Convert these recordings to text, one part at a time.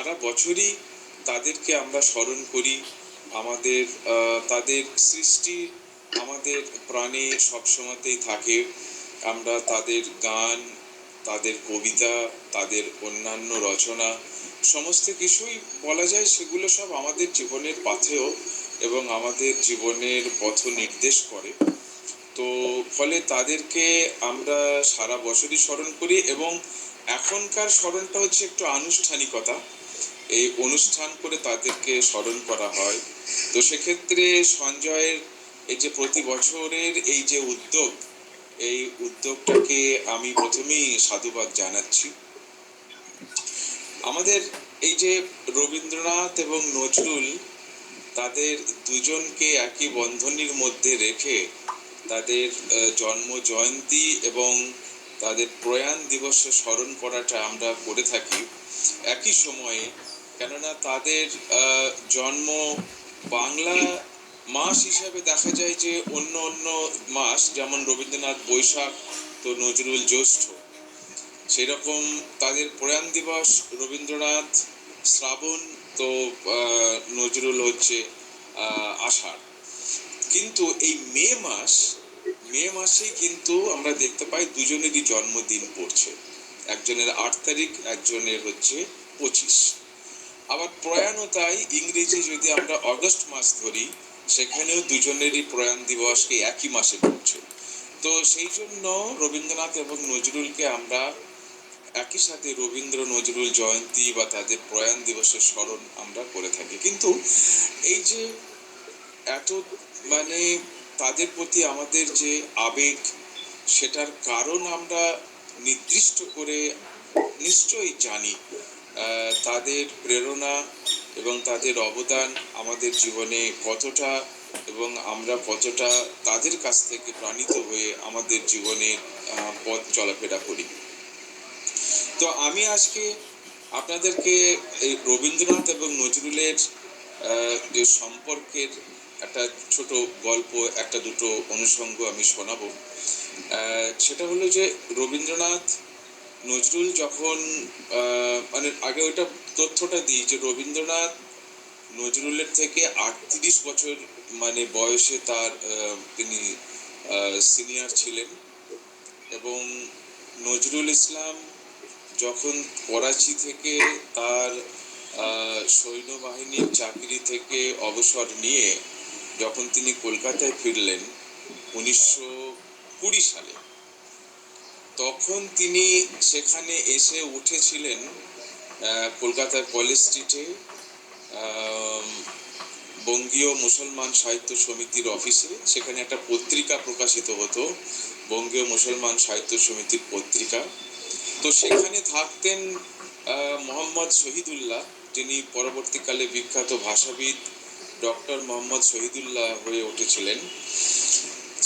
সারা বছরই তাদেরকে আমরা স্মরণ করি। আমাদের তাদের সৃষ্টি আমাদের প্রাণে সবসময়তেই থাকে। আমরা তাদের গান, তাদের কবিতা, তাদের অন্যান্য রচনা সমস্ত কিছুই বলা যায় সেগুলো সব আমাদের জীবনের পাথেয় এবং আমাদের জীবনের পথ নির্দেশ করে। তো ফলে তাদেরকে আমরা সারা বছরই স্মরণ করি এবং এখনকার স্মরণটা হচ্ছে একটু আনুষ্ঠানিকতা। এই অনুষ্ঠান করে তাদেরকে স্মরণ করা হয়। তো সেক্ষেত্রে সঞ্জয়ের এই যে প্রতি বছরের এই যে উদ্যোগ, এই উদ্যোগটাকে আমি প্রথমেই সাধুবাদ জানাচ্ছি। আমাদের এই যে রবীন্দ্রনাথ এবং নজরুল, তাদের দুজনকে একই বন্ধনীর মধ্যে রেখে তাদের জন্ম জয়ন্তী এবং তাদের প্রয়াণ দিবস স্মরণ করাটা আমরা করে থাকি একই সময়ে। কেননা তাদের জন্ম বাংলা মাস হিসাবে দেখা যায় যে অন্য অন্য মাস, যেমন রবীন্দ্রনাথ বৈশাখ, তো নজরুল জ্যৈষ্ঠ। সেরকম তাদের প্রয়াণ দিবস রবীন্দ্রনাথ শ্রাবণ, তো নজরুল হচ্ছে আষাঢ়। কিন্তু এই মে মাসেই কিন্তু আমরা দেখতে পাই দুজনেরই জন্মদিন পড়ছে। একজনের 8 তারিখ, একজনের হচ্ছে 25। আবার প্রয়াণও তাই, ইংরেজি যদি আমরা অগস্ট মাস ধরি, সেখানেও দুজনেরই প্রয়াণ দিবসকে একই মাসে পড়ছে। তো সেই জন্য রবীন্দ্রনাথ এবং নজরুলকে আমরা একই সাথে রবীন্দ্র নজরুল জয়ন্তী বা তাদের প্রয়াণ দিবসের স্মরণ আমরা করে থাকি। কিন্তু এই যে এত মানে তাদের প্রতি আমাদের যে আবেগ, সেটার কারণ আমরা নির্দিষ্ট করে নিশ্চয়ই জানি। তাদের প্রেরণা এবং তাদের অবদান আমাদের জীবনে কতটা, এবং আমরা কতটা তাদের কাছ থেকে প্রাণিত হয়ে আমাদের জীবনে পথ চলাফেরা করি। তো আমি আজকে আপনাদেরকে এই রবীন্দ্রনাথ এবং নজরুলের যে সম্পর্কের একটা ছোট গল্প, একটা দুটো অনুষঙ্গ আমি শোনাবো। সেটা হলো যে রবীন্দ্রনাথ নজরুল যখন মানে আগে ওইটা তথ্যটা দিই যে রবীন্দ্রনাথ নজরুলের থেকে 38 বছর মানে বয়সে তার তিনি সিনিয়র ছিলেন। এবং নজরুল ইসলাম যখন করাচি থেকে তার সৈন্যবাহিনীর চাকরি থেকে অবসর নিয়ে যখন তিনি কলকাতায় ফিরলেন 1920 সালে, তখন তিনি সেখানে এসে উঠেছিলেন কলকাতার কলেজ স্ট্রিটে বঙ্গীয় মুসলমান সাহিত্য সমিতির অফিসে। সেখানে একটা পত্রিকা প্রকাশিত হতো, বঙ্গীয় মুসলমান সাহিত্য সমিতির পত্রিকা। তো সেখানে থাকতেন মোহাম্মদ শহীদুল্লাহ, যিনি পরবর্তীকালে বিখ্যাত ভাষাবিদ ডক্টর মোহাম্মদ শহীদুল্লাহ হয়ে উঠেছিলেন।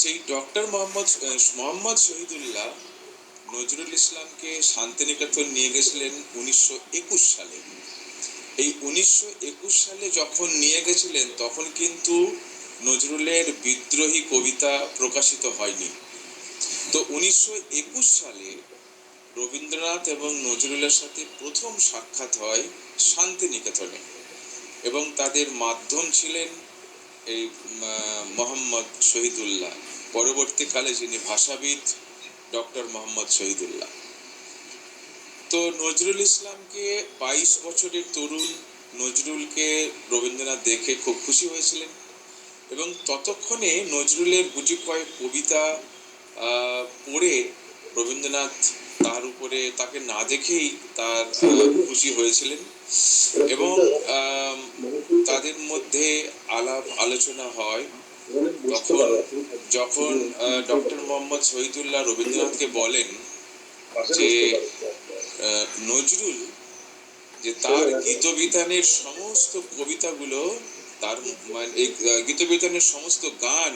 সেই ডক্টর মোহাম্মদ শহীদুল্লাহ নজরুল ইসলামকে শান্তিনিকেতন নিয়ে গেছিলেন 1921 সালে। এই 1921 সালে যখন নিয়ে গেছিলেন, তখন কিন্তু নজরুলের বিদ্রোহী কবিতা প্রকাশিত হয়নি। তো 1921 সালে রবীন্দ্রনাথ এবং নজরুলের সাথে প্রথম সাক্ষাৎ হয় শান্তিনিকেতনে, এবং তাদের মাধ্যম ছিলেন এই মোহাম্মদ শহীদুল্লাহ, পরবর্তীকালে যিনি ভাষাবিদ ডক্টর মোহাম্মদ শহীদুল্লাহ। তো নজরুল ইসলামকে 22 বছরের তরুণ নজরুলকে রবীন্দ্রনাথ দেখে খুব খুশি হয়েছিলেন, এবং ততক্ষণে নজরুলের গুটি কয়েক কবিতা পড়ে রবীন্দ্রনাথ তার উপরে, তাকে না দেখেই তার খুশি হয়েছিলেন। এবং তাদের মধ্যে আলাপ আলোচনা হয়। তখন যখন ডক্টর মোহাম্মদ শহীদুল্লাহ রবীন্দ্রনাথকে বলেন যে নজরুল, যে তার গীতবিতানের সমস্ত কবিতাগুলো, তার মানে গীতবিতানের সমস্ত গান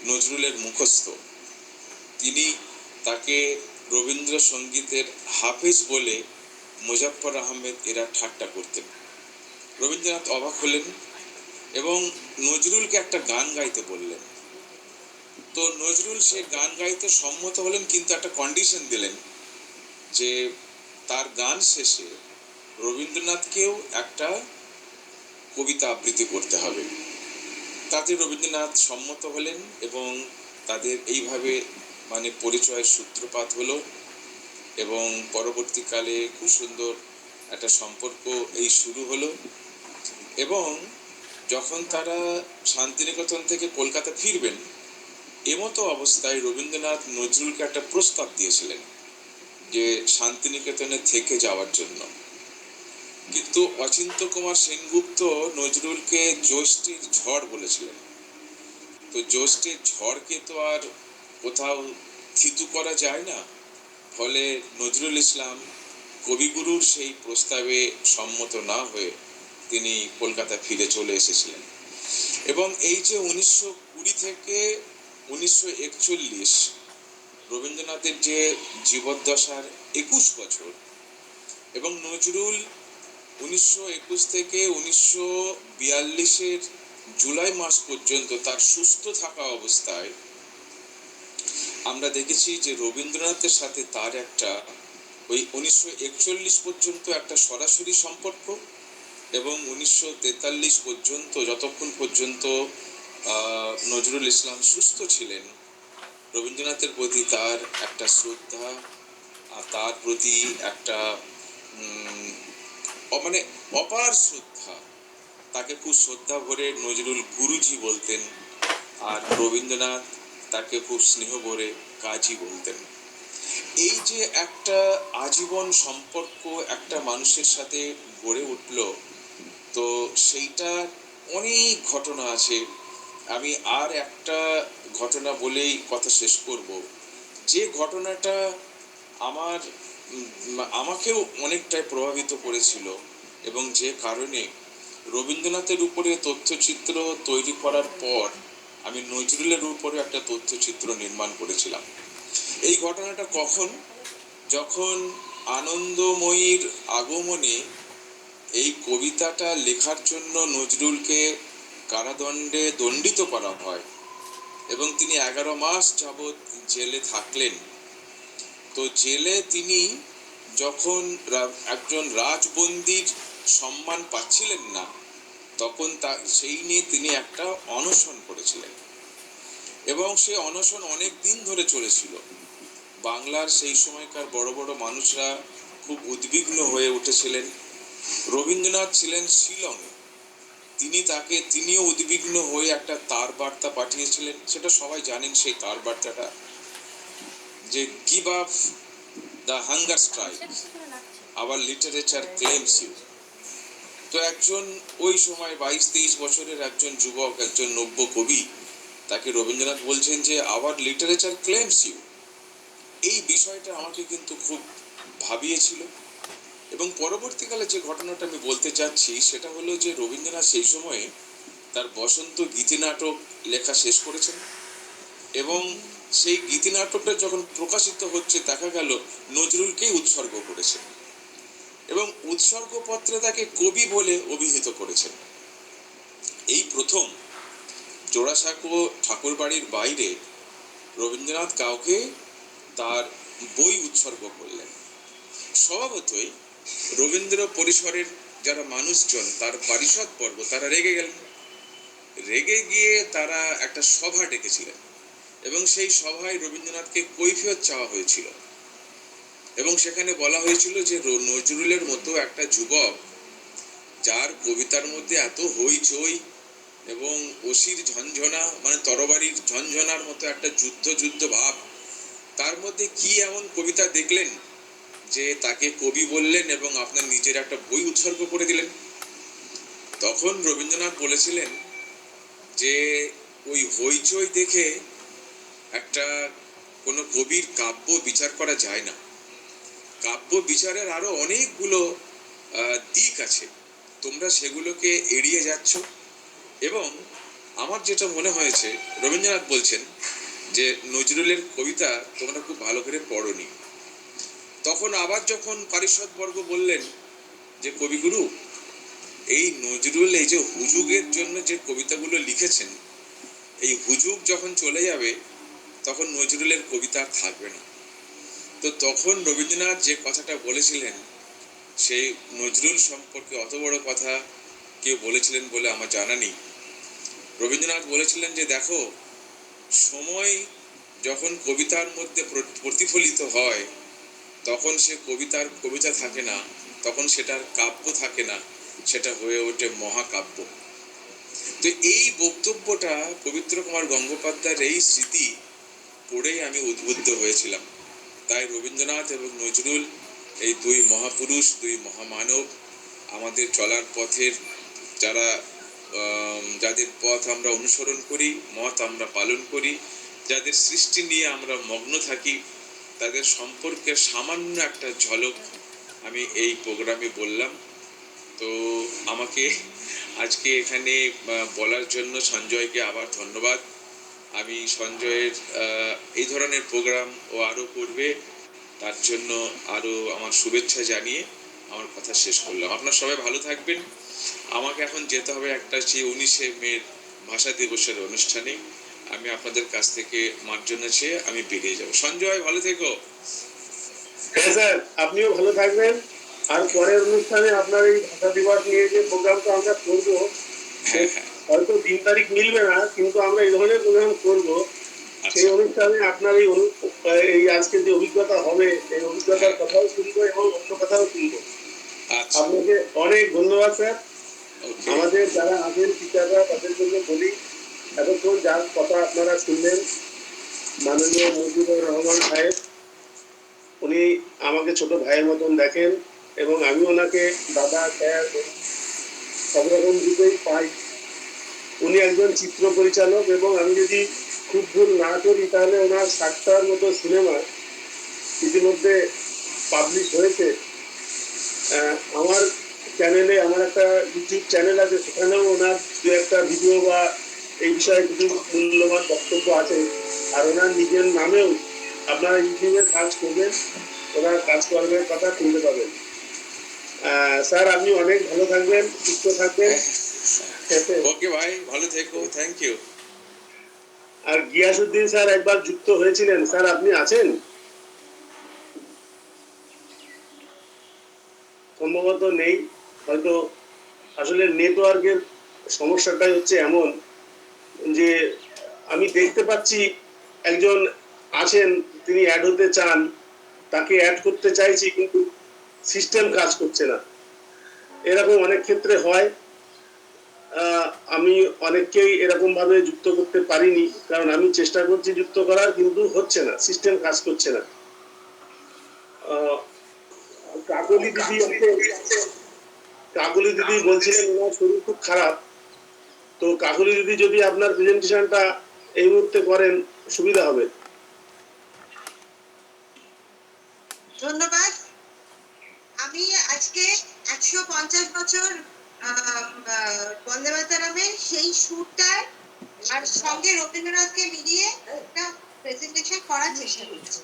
নজরুলের মুখস্থ। তিনি তাকে রবীন্দ্রসঙ্গীতের হাফেজ বলে মুজাফফর আহমেদ এরা ঠাট্টা করতেন। রবীন্দ্রনাথ অবাক হলেন এবং নজরুলকে একটা গান গাইতে বললেন। তো নজরুল সে গান গাইতে সম্মত হলেন, কিন্তু একটা কন্ডিশন দিলেন যে তার গান শেষে রবীন্দ্রনাথকেও একটা কবিতা আবৃত্তি করতে হবে। তাতে রবীন্দ্রনাথ সম্মত হলেন এবং তাদের এইভাবে মানে পরিচয়ের সূত্রপাত হলো এবং পরবর্তীকালে খুব সুন্দর একটা সম্পর্ক এই শুরু হলো। এবং যখন তারা শান্তিনিকেতন থেকে কলকাতা ফিরবেন, এমতো অবস্থায় রবীন্দ্রনাথ নজরুলকে একটা প্রস্তাব দিয়েছিলেন যে শান্তিনিকেতনে থেকে যাওয়ার জন্য। কিন্তু অচিন্ত্য কুমার সেনগুপ্ত নজরুলকে জ্যৈষ্ঠের ঝড় বলেছিলেন। তো জ্যৈষ্ঠের ঝড়কে তো আর কোথাও থিতু করা যায় না, ফলে নজরুল ইসলাম কবিগুরুর সেই প্রস্তাবে সম্মত না হয়ে তিনি কলকাতা ফিরে চলে এসেছিলেন। এবং এই যে 1920 থেকে 1941 রবীন্দ্রনাথের যে জীবদ্দশার 21 বছর, এবং নজরুল 1921 থেকে 1942 জুলাই মাস পর্যন্ত তার সুস্থ থাকা অবস্থায় আমরা দেখেছি যে রবীন্দ্রনাথের সাথে তার একটা ওই 1941 পর্যন্ত একটা সরাসরি সম্পর্ক, এবং 1943 পর্যন্ত যতক্ষণ পর্যন্ত নজরুল ইসলাম সুস্থ ছিলেন, রবীন্দ্রনাথের প্রতি তার একটা শ্রদ্ধা আর তার প্রতি একটা মানে অপার শ্রদ্ধা। তাকে খুব শ্রদ্ধা ভরে নজরুল গুরুজি বলতেন, আর রবীন্দ্রনাথ তাকে খুব স্নেহ ভরে কাজী বলতেন। এই যে একটা আজীবন সম্পর্ক একটা মানুষের সাথে গড়ে উঠল, তো সেইটা অনেক ঘটনা আছে। আমি আর একটা ঘটনা বলেই কথা শেষ করব, যে ঘটনাটা আমার আমাকেও অনেকটাই প্রভাবিত করেছিল এবং যে কারণে রবীন্দ্রনাথের উপরে তথ্যচিত্র তৈরি করার পর আমি নজরুলের উপরে একটা তথ্যচিত্র নির্মাণ করেছিলাম। এই ঘটনাটা কখন, যখন আনন্দময়ীর আগমনে এই কবিতাটা লেখার জন্য নজরুলকে কারাদণ্ডে দণ্ডিত করা হয় এবং তিনি 11 মাস যাবৎ জেলে থাকলেন। তো জেলে তিনি যখন একজন রাজবন্দীর সম্মান পাচ্ছিলেন না, তখন সেই নিয়ে তিনি একটা অনশন করেছিলেন এবং সেই অনশন অনেক দিন ধরে চলেছিল। বাংলার সেই সময়কার বড় বড় মানুষরা খুব উদ্বিগ্ন হয়ে উঠেছিলেন। রবীন্দ্রনাথ ছিলেন শিলংয়ে, তিনিও উদ্বিগ্ন হয়ে একটা তার বার্তা পাঠিয়েছিলেন। সেটা সবাই জানেন, সেই তার বার্তাটা যে give up the hunger strike, our literature claims you. তো একজন ওই সময় 22-23 বছরের একজন যুবক, একজন নব্য কবি, তাকে রবীন্দ্রনাথ বলছেন যে আওয়ার লিটারেচার ক্লেমস ইউ। এই বিষয়টা আমাকে কিন্তু খুব ভাবিয়েছিল। এবং পরবর্তীকালে যে ঘটনাটা আমি বলতে চাচ্ছি সেটা হলো যে রবীন্দ্রনাথ সেই সময়ে তার বসন্ত গীতিনাটক লেখা শেষ করেছেন এবং সেই গীতিনাটকটা যখন প্রকাশিত হচ্ছে দেখা গেল নজরুলকেই উৎসর্গ করেছেন এবং উৎসর্গপত্রে তাকে কবি বলে অভিহিত করেছেন। এই প্রথম জোড়াসাঁকো ঠাকুরবাড়ির বাইরে রবীন্দ্রনাথ কাউকে তার বই উৎসর্গ করলেন। স্বভাবতই রবীন্দ্র পরিসরের যারা মানুষজন, তার পারিষদ বর্গ, তারা রেগে গেলেন। রেগে গিয়ে তারা একটা সভা ডেকেছিলেন এবং সেই সভায় রবীন্দ্রনাথকে কৈফিয়ত চাওয়া হয়েছিল এবং সেখানে বলা হয়েছিল যে নজরুলের মতো একটা যুবক, যার কবিতার মধ্যে এত হইচই এবং অসির ঝঞ্ঝনা, মানে তরবারির ঝঞ্ঝনার মতো একটা যুদ্ধ ভাব, তার মধ্যে কি এমন কবিতা দেখলেন যে তাকে কবি বললেন এবং আপনার নিজের একটা বই উৎসর্গ করে দিলেন। তখন রবীন্দ্রনাথ বলেছিলেন যে ওই হইচই দেখে একটা কোনো কবির কাব্য বিচার করা যায় না। কাব্য বিচারের আরো অনেকগুলো দিক আছে, তোমরা সেগুলোকে এড়িয়ে যাচ্ছ। এবং আমার যেটা মনে হয়েছে, রবীন্দ্রনাথ বলছেন যে নজরুলের কবিতা তোমরা খুব ভালো করে পড়োনি। তখন আবার যখন পারিষদ বর্গ বললেন যে কবিগুরু, এই নজরুল এই যে হুজুগের জন্য যে কবিতাগুলো লিখেছেন, এই হুজুগ যখন চলে যাবে তখন নজরুলের কবিতা থাকবে না। তো তখন রবীন্দ্রনাথ যে কথাটা বলেছিলেন সেই নজরুল সম্পর্কে অত বড় কথা কেউ বলেছিলেন বলে আমার জানা নেই। রবীন্দ্রনাথ বলেছিলেন যে দেখো, সময় যখন কবিতার মধ্যে প্রতিফলিত হয় তখন সে কবিতার কবিতা থাকে না, তখন সেটার কাব্য থাকে না, সেটা হয়ে ওঠে মহাকাব্য। তো এই বক্তব্যটা পবিত্র কুমার গঙ্গোপাধ্যায়ের এই স্মৃতি পড়েই আমি উদ্বুদ্ধ হয়েছিলাম। তাই রবীন্দ্রনাথ এবং নজরুল, এই দুই মহাপুরুষ, দুই মহামানব, আমাদের চলার পথের যারা যাদের পথ আমরা অনুসরণ করি, মত আমরা পালন করি, যাদের সৃষ্টি নিয়ে আমরা মগ্ন থাকি, তাদের সম্পর্কের সামান্য একটা ঝলক আমি এই প্রোগ্রামে বললাম। তো আমাকে আজকে এখানে বলার জন্য সঞ্জয়কে আবার ধন্যবাদ। আমি সঞ্জয়ের এই ধরনের প্রোগ্রাম ও আরও করবে তার জন্য আরও আমার শুভেচ্ছা জানিয়ে আমার কথা শেষ করলাম। আপনারা সবাই ভালো থাকবেন। আমাকে এখন যেতে হবে একটা সেই 19শে মের ভাষা দিবসের অনুষ্ঠানে। আমি আপনাদের কাছ থেকে মার্জনা চেয়ে আমি বেরিয়ে যাব। সঞ্জয়, ভালো থেকো। হ্যাঁ স্যার, আপনিও ভালো থাকবেন। আর পরের অনুষ্ঠানে আপনার এই ভাষা দিবস নিয়ে যে প্রোগ্রামটা আমরা করবো, হয়তো 3 তারিখ মিলবে না, কিন্তু আমরা এই ধরনের প্রোগ্রাম করবো। সেই অনুষ্ঠানে আপনার এই আজকে যে অভিজ্ঞতা হবে, এই অভিজ্ঞতার কথাও শুনবো এবং অন্য কথাও শুনবো। আপনাকে অনেক ধন্যবাদ স্যার। আমাদের যারা আছেন টিচাররা, তাদের জন্য বলি, এতক্ষণ যার কথা আপনারা শুনলেন, মাননীয় মুজিবুর রহমান সাহেব, উনি আমাকে ছোট ভাইয়ের মতন দেখেন এবং আমি ওনাকে দাদা, স্যার সব রকম দিকেই পাই। উনি একজন চিত্র পরিচালক এবং আমি যদি খুব ভুল না করি তাহলে ওনার 60টার মতো সিনেমা ইতিমধ্যে পাবলিশ হয়েছে। আমার চ্যানেলে, আমার একটা ইউটিউব চ্যানেল আছে, সেখানেও ওনার দু একটা ভিডিও বা এই বিষয়ে কিছু মূল্যবান বক্তব্য আছে। আর ওনার নিজের নামেও আপনারা ইউটিউবে সার্চ করবেন, ওনার কাজকর্মের কথা শুনতে পাবেন। স্যার, আপনি অনেক ভালো থাকবেন, সুস্থ থাকবেন। ওকে ভাই, ভালো থেকো, থ্যাংক ইউ। আর গিয়াসউদ্দিন স্যার একবার যুক্ত হয়েছিলেন, স্যার আপনি আছেন? সম্ভবত নেই, হয়তো আসলে নেটওয়ার্কের সমস্যাটাই হচ্ছে এমন যে আমি দেখতে পাচ্ছি একজন আছেন, তিনি অ্যাড হতে চান, তাকে অ্যাড করতে চাইছি কিন্তু সিস্টেম কাজ করছে না। এরকম অনেক ক্ষেত্রে হয়। আমি অনেককেই এরকম ভাবে যুক্ত করতে পারিনি, কারণ আমি চেষ্টা করছি যুক্ত করার, কিন্তু হচ্ছে না, সিস্টেম কাজ করছে না। কাকলি দিদি কাকলি দিদি বলছিলেন ওনার শরীর খুব খারাপ। তো কাকলি দিদি যদি আপনার প্রেজেন্টেশনটা এই মুহূর্তে করেন সুবিধা হবে। ধন্যবাদ। আমি আজকে 150 বছর বন্দে মাতরমের সেই সুরটার আর সঙ্গে রবীন্দ্রনাথকে মিলিয়ে একটা প্রেজেন্টেশন করার চেষ্টা করছি।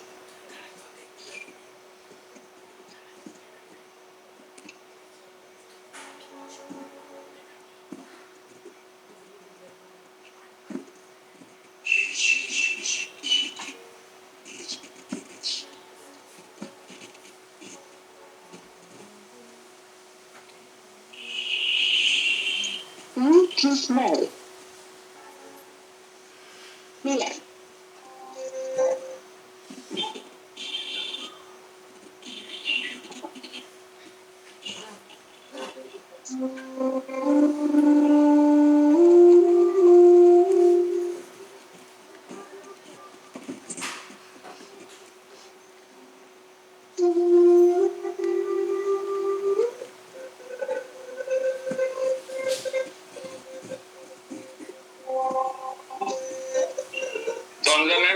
To smell. Milan.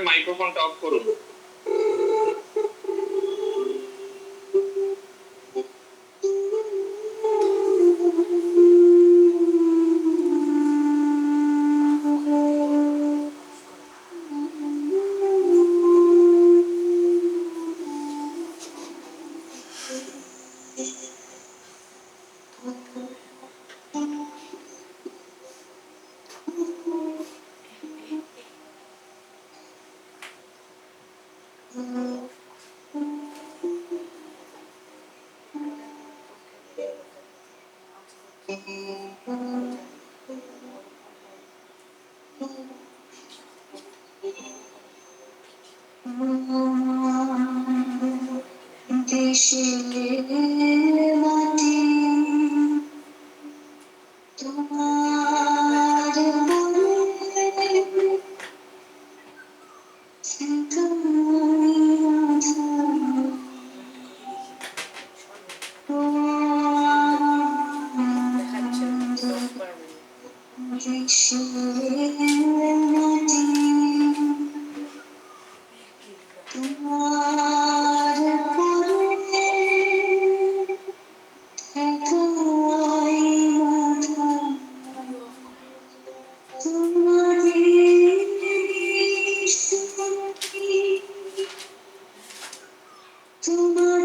মাইক্রোফোনটা অফ করুন। দেশের মাটি তোমার তোমার পরে একাই মাথা তোমাদের শুনি তোমাদের তোমার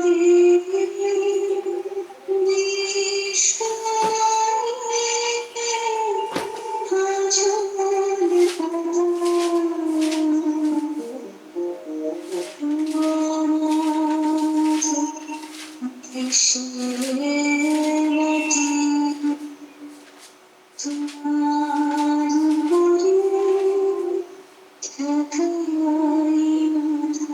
পরে একাই মাথা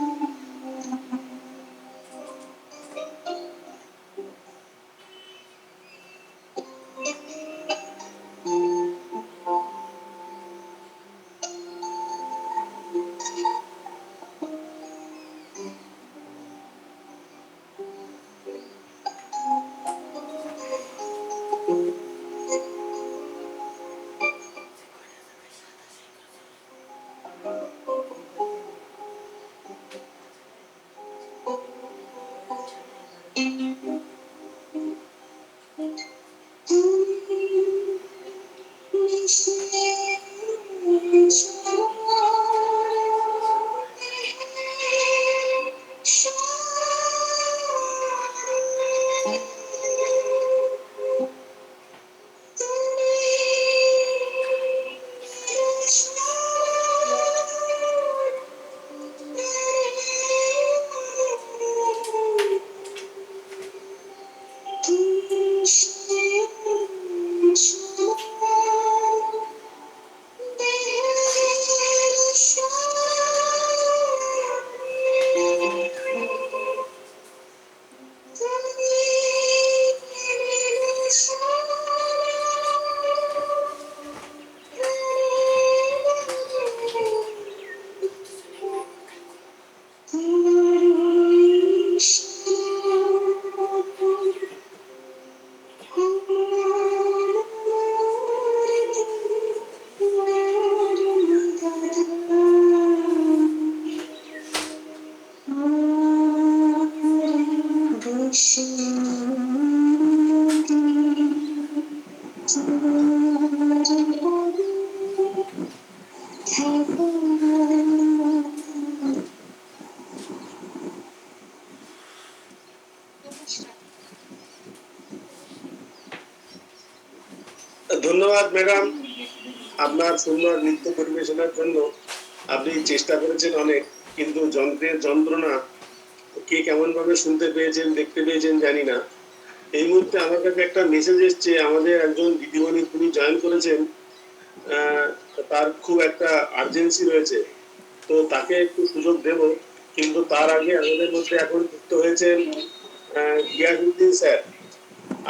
ধন্যবাদ ম্যাডাম, আপনার সুন্দর নৃত্য পরিবেশনার জন্য। আপনি চেষ্টা করেছেন অনেক, কিন্তু যন্ত্রের যন্ত্রণা কে কেমন ভাবে শুনতে পেয়েছেন দেখতে পেয়েছেন জানি না। এই মুহূর্তে আমার কাছে একটা মেসেজ এসছে, আমাদের একজন দিদিমণি তিনি জয়েন করেছেন, তার খুব একটা আর্জেন্সি রয়েছে, তো তাকে একটু সুযোগ দেব। কিন্তু তার আগে আমাদের মধ্যে এখন যুক্ত হয়েছেন গিয়াসউদ্দিন স্যার।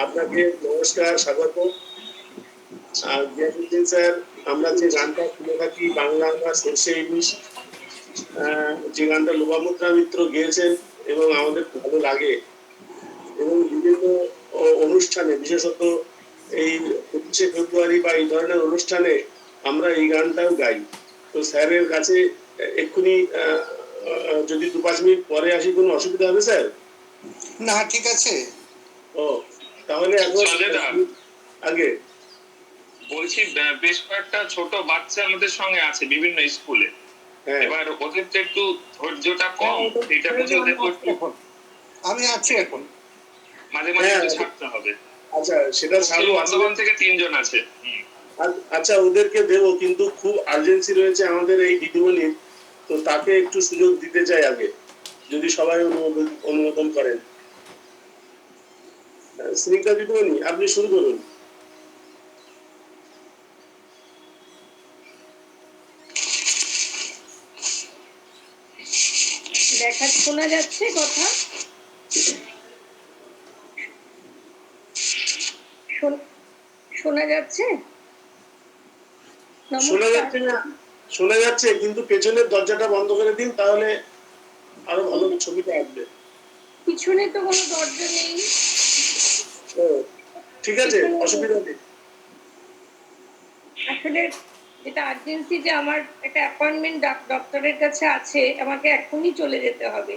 আপনাকে নমস্কার, স্বাগত। আর গিয়াসউদ্দিন স্যার, আমরা যে গানটা শুনে থাকি বাংলা আমরা সর্ষে ইলিশ, যে গানটা লোপামুদ্রা মিত্র গেয়েছেন এবং আমাদের ভালো লাগে, এবং বিভিন্ন অনুষ্ঠানে বিশেষত এই 25শে ফেব্রুয়ারি বা এই ধরনের অনুষ্ঠানে আমরা এই গানটাও গাই। তো স্যারের কাছে এক্ষুনি যদি 2-5 মিনিট পরে আসি, কোনো অসুবিধা হবে স্যার? না, ঠিক আছে। ও তাহলে এখন সঞ্জয়দা, আগে বলছি বেশ কয়েকটা ছোট বাচ্চা আমাদের সঙ্গে আছে বিভিন্ন স্কুলে। হ্যাঁ, এবার ওদের তো একটু ধৈর্যটা কম, এটা বুঝে ওদেরকে একটু আমি আছি এখন। মাঝে মাঝে হ্যাঁ, একটু ছাড়তে হবে। আচ্ছা সেটা ছাড়বো। বর্ধমান থেকে 3 জন আছে। আচ্ছা ওদেরকে দেবো, কিন্তু খুব আর্জেন্সি রয়েছে আমাদের এই দিদিমণির, তো তাকে একটু সুযোগ দিতে চাই আগে, যদি সবাই অনুমোদন করেন। স্নিগ্ধা দিদিমণি, আপনি শুরু করুন। শোনা যাচ্ছে কথা? শোনা যাচ্ছে? শোনা নমস্কার। যাচ্ছে না, শোনা যাচ্ছে, কিন্তু পেছনের দরজাটা বন্ধ করে দিন, তাহলে আরো ভালো ছবিটা আসবে। পিছনে তো কোনো দরজা নেই। ও, ঠিক আছে, অসুবিধা নেই। আসলে যেটা আর্জেন্সি, যে আমার একটা অ্যাপয়েন্টমেন্ট ডক্টরের কাছে আছে, আমাকে এখনই চলে যেতে হবে।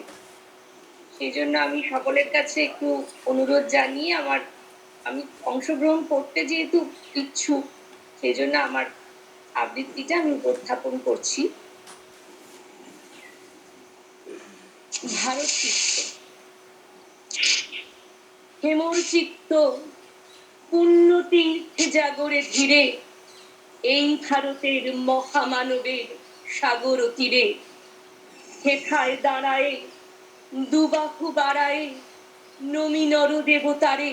সেই জন্য আমি সকলের কাছে একটু অনুরোধ জানিয়ে আমি অংশগ্রহণ করতে যেহেতু ইচ্ছুক, সেই জন্য আমার আবৃত্তিটা আমি উপস্থাপন করছি। ভারত চিত্ত। হেমর চিত্ত পুণ্য তীর্থে জাগরে ধীরে, এই ভারতের মহামানবের সাগর তীরে, হেথায় দাঁড়ায় দুবাহু বাড়ায় নমি নর দেবতারে,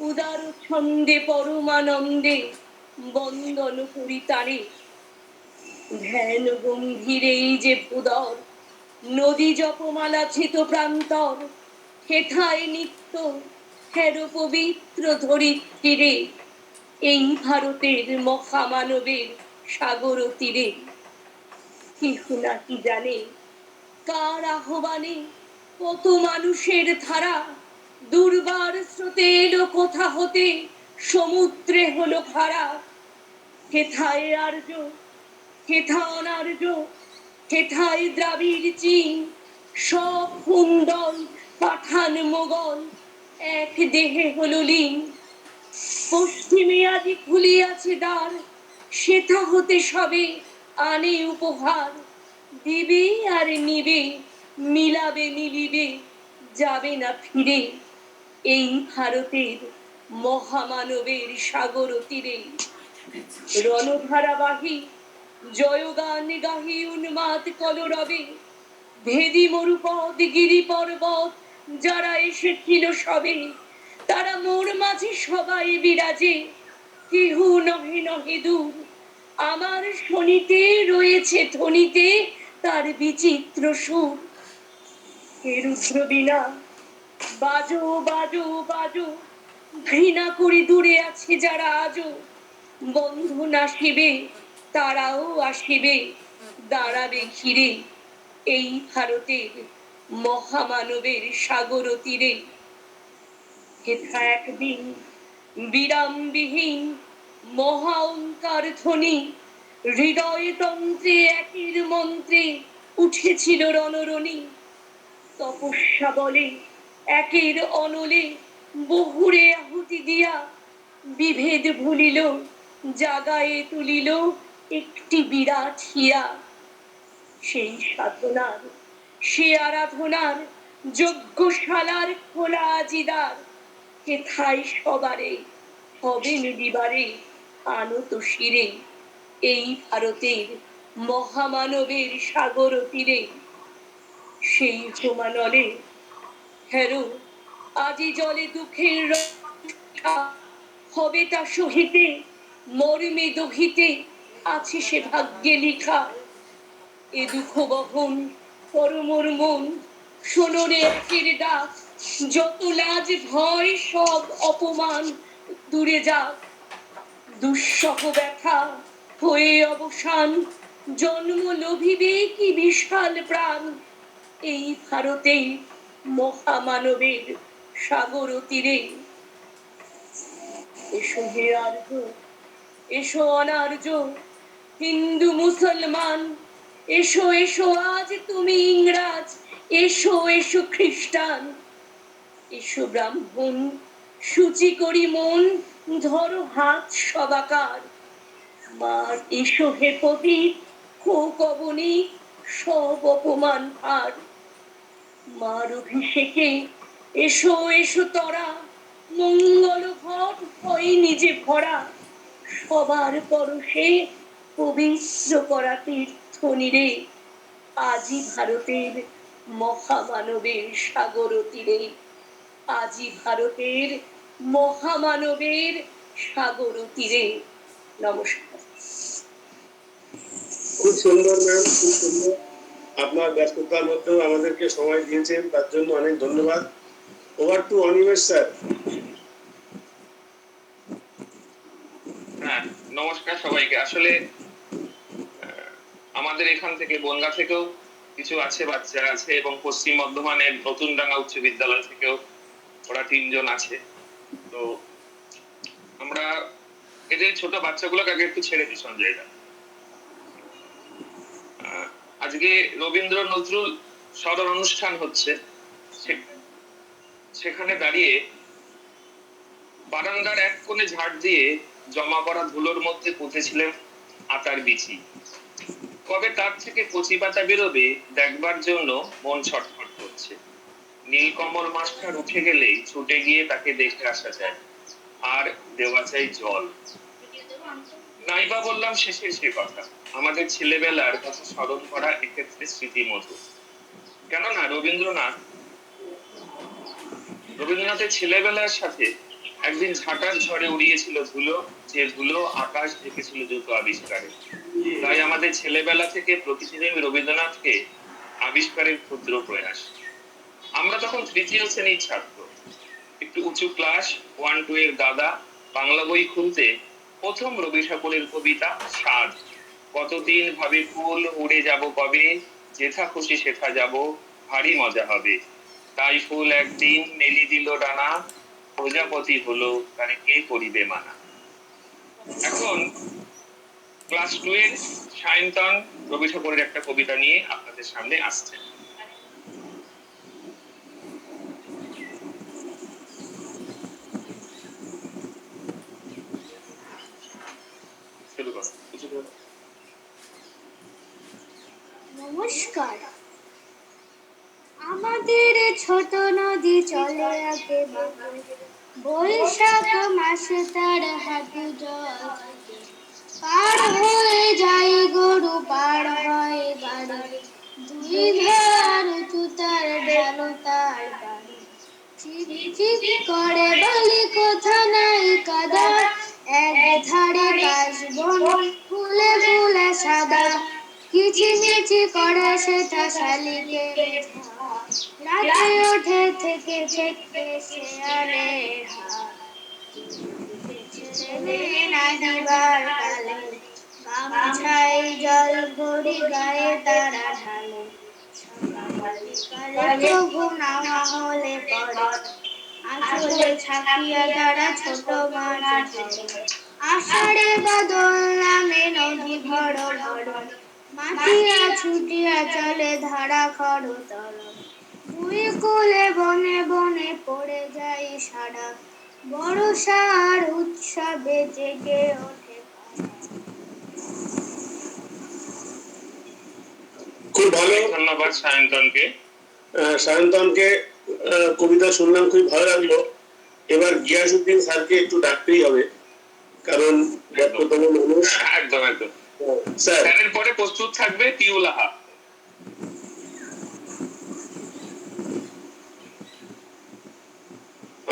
উদার ছন্দে পরমানন্দে বন্দন করি তারে। ধ্যান গম্ভীরেই যে ভূদর নদী জপমালা ছিত প্রান্তর, হেথায় নিত্য হের পবিত্র ধরিত্রীরে, এই ভারতের মহামানবের সাগর তীরে। কেহ নাকি জানে কার আহ্বানে কত মানুষের ধারা, দুর্বার স্রোতে এলো কোথা হতে সমুদ্রে হলো খাড়া। হেথায় আর্য, হেথা অনার্য, হেথায় দ্রাবিড় চীন, সব হুন্দল পাঠান মোগল এক দেহে হলো লীন। পশ্চিমে আজি খুলিয়াছে দ্বার, সেথা হতে সবে আনে উপহার, দিবে আর নিবে মিলাবে মিলিবে যাবে না ফিরে, এই ভারতের মহামানবের সাগর তীরে। রণধারাবাহী জয়গান গাহি উন্মাদ কলরবে, ভেদি মরুপদ গিরি পর্বত যারা এসেছিল সবে, তারা মোর মাঝে সবাই বিরাজে, কেহ নহে নহে দূর। আমার শনিতে রয়েছে ধ্বনিতে তার বিচিত্র সুর। হে রুদ্র বীণা বাজো বাজো বাজো, ঘৃণা করি দূরে আছে যারা আজো, বন্ধু নাসিবে তারাও আসিবে, দাঁড়াবে ঘিরে, এই ভারতের মহামানবের সাগর তীরে। হেথা একদিন বিরামবিহীন মহা ওঙ্কার ধ্বনি, হৃদয় তন্ত্রে একের মন্ত্রে উঠেছিল রণরণী। তপস্যা বলে একের অনলে বহুরে আহুতি দিয়া, বিভেদ ভুলিল জাগায়ে তুলিল একটি বিরাট হিয়া। সেই সাধনার সে আরাধনার যজ্ঞশালার খোলা আজিদার, হেথায় সবারে হবেন দিবারে আনত শিরে, এই ভারতের মহামানবের সাগর তীরে। সেই হোমানলে হেরো আজি জলে দুঃখের রক্ষা, হবে তা সহিতে মর্মে দহিতে আছে সে ভাগ্যে লিখা। এ দুঃখ বহন পরমর মন, শোনরে একের ডাক, যত লাজ ভয় সব অপমান দূরে যাক। দুঃসহ ব্যথা হয়ে অবসান, জন্ম লোভিবে কি বিশাল প্রাণ, এই ভারতে মহামানবের সাগর তীরে। এসো হে আর্য, এসো অনার্য, হিন্দু মুসলমান, এসো এসো আজ তুমি ইংরাজ, এসো এসো খ্রিস্টান, এসো ব্রাহ্মণ সূচি করি মন, ধরো হাত সবাকার। মার এসো হে পতিত হোক অবনী সব অপমান ভার, মার অভিষেকে এসো এসো তরা, মঙ্গল ঘট হয় নিজে ভরা, সবার পরশে পবিত্র করা তীর্থ নিরে, আজি ভারতের মহামানবের সাগর তীরে, আজি ভারতের মহামানবের সাগর তীরে। নমস্কার। খুব সুন্দর ম্যাম, খুব সুন্দর। আপনার ব্যস্ততার মধ্যেও আমাদেরকে সময় দিয়েছেন, তার জন্য অনেক ধন্যবাদ। Over to Animesh sir. হ্যাঁ, নমস্কার সবাইকে। আসলে আমাদের এখান থেকে বনগা থেকেও কিছু আছে, বাচ্চা আছে, এবং পশ্চিম বর্ধমানের নতুন ডাঙ্গা উচ্চ বিদ্যালয় থেকেও ওরা 3 জন আছে। তো আমরা এদের ছোট বাচ্চাগুলোকে আগে একটু ছেড়ে দিই সঞ্জয়টা। আজকে রবীন্দ্র নজরুল স্মরণ অনুষ্ঠান হচ্ছে, সেখানে দাঁড়িয়ে বারান্দার এক কোণে ঝাড় দিয়ে জমা করা ধুলোর মধ্যে পুঁতেছিলেন আতার বিচি। কবে তার থেকে কচি পাতা বেরোবে দেখবার জন্য মন ছটফট করছে। নীলকমল মাস্টার উঠে গেলেই ছুটে গিয়ে তাকে দেখে আসা যায়, আর দেওয়া চাই জল। নাইবা বললাম শেষের সে কথা, আমাদের ছেলেবেলার কথা স্মরণ করা এক্ষেত্রে স্মৃতি মধুর। কেননা রবীন্দ্রনাথের ছেলেবেলার সাথে একদিন ঝাঁটার ঝড়ে উড়িয়েছিল ধুলো, যে ধুলো আকাশ ঢেকেছিল দ্রুত আবিষ্কারে। তাই আমাদের ছেলেবেলা থেকে প্রকৃতিপ্রেমী রবীন্দ্রনাথকে আবিষ্কারের ক্ষুদ্র প্রয়াস। আমরা তখন 3য় শ্রেণীর ছাত্র, একটু উঁচু ক্লাস 1-2 এর দাদা। বাংলা বই খুলতে প্রথম রবি ঠাকুরের কবিতা সাধ। কতদিন ভাবে ফুল উড়ে যাব কবে, যেথা খুশি সেথা যাব, ভারী মজা হবে। তাই ফুল একদিন মেলি দিল ডানা, প্রজাপতি হলো তারে কে করিবে মানা। এখন ক্লাস 2 এর সায়ন্তন রবি ঠাকুরের একটা কবিতা নিয়ে আপনাদের সামনে আসছে। নমস্কার। আমাদের ছোট নদী চলে আগে বাঁকে, বৈশাখ মাসে তার হাঁটু জল থাকে। পার হয়ে যায় গরু, পার হয় বাড়ি, দুই ধার উঁচু তার ঢালু তার বাড়ি। চিক চিক করে বালি, কোথা নাই কাদা, এক ধারে কাশবন ফুলে ফুলে সাদা। কিচিমিচি করে সেটা শালিকের ঝাঁক, রাতে ওঠে থেকে থেকে শেয়ালের হাক। ছেলে নাহিবার কালে গামছায় জল ভরি গায়ে তারা ঢালে। সকালে তবু নাওয়া হলে পড়ে, আঁচলে ছাকিয়া তারা ছোট মাছ ধরে। আষাঢ়ে বাদল নামে নদী ভর ভর, মাতিয়া ছুটিয়া চলে ধারা খরতল। দুই কূলে বনে বনে পড়ে যায় সারা, বর্ষার উৎসবে জেগে ওঠে পাড়া। খুব ভালো, ধন্যবাদ সায়ন্তনকে। সায়ন্তনকে কবিতা শুনলাম, খুব ভালো লাগলো। এবার গিয়াসউদ্দিন স্যারকে একটু ডাকতেই হবে, কারণ ব্যস্ততম মানুষ। একদম একদম। স্যার, স্যারের পরে প্রস্তুত থাকবে পিউলাহা।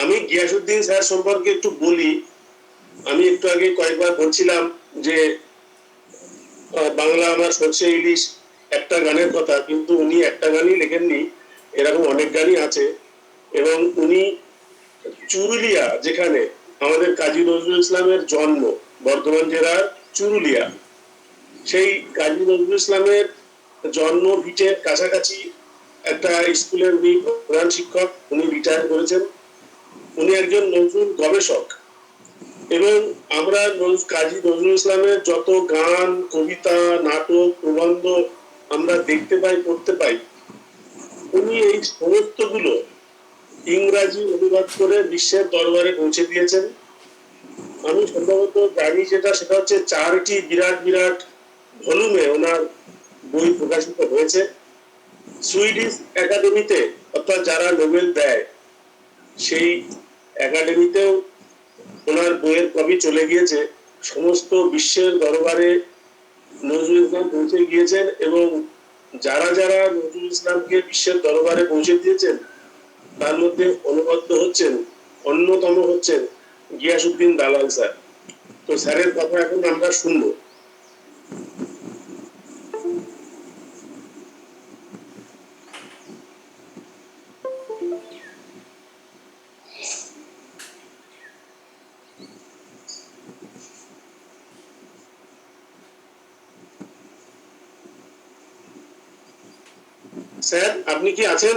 আমি গিয়াসউদ্দিন স্যার সম্পর্কে একটু বলি। আমি একটু আগে কয়েকবার বলছিলাম যে বাংলা আমার সরষে ইলিশ একটা গানের কথা, কিন্তু উনি একটা গানই লেখেননি, এরকম অনেক গানই আছে। এবং উনি চুরুলিয়া, যেখানে আমাদের কাজী নজরুল ইসলামের জন্ম, বর্ধমান জেলার চুরুলিয়া, সেই কাজী নজরুল ইসলামের জন্ম ভিটের কাছাকাছি একটা স্কুলের উনি প্রধান শিক্ষক, উনি রিটায়ার করেছেন। উনি একজন নজরুল গবেষক, এবং আমরা কাজী নজরুল ইসলামের যত গান, কবিতা, নাটক, প্রবন্ধ আমরা দেখতে পাই, পড়তে পাই, উনি এই সমস্তগুলো ইংরাজি অনুবাদ করে বিশ্বের দরবারে পৌঁছে দিয়েছেন। আমি সম্ভবত জানি যেটা, সেটা হচ্ছে 4টি বিরাট বিরাট ভলিউমে ওনার বই প্রকাশিত হয়েছে। সুইডিশ একাডেমিতে, অর্থাৎ যারা নোবেল দেয় সেই একাডেমিতেও ওনার বইয়ের কপি চলে গিয়েছে। সমস্ত বিশ্বের দরবারে নজরুল ইসলাম পৌঁছে গিয়েছেন, এবং যারা যারা নজরুল ইসলামকে বিশ্বের দরবারে পৌঁছে দিয়েছেন তার মধ্যে অনুবদ্ধ হচ্ছেন, অন্যতম হচ্ছেন গিয়াসউদ্দিন দালাল স্যার। তো স্যারের কথা এখন আমরা শুনবো। স্যার আপনি কি আছেন?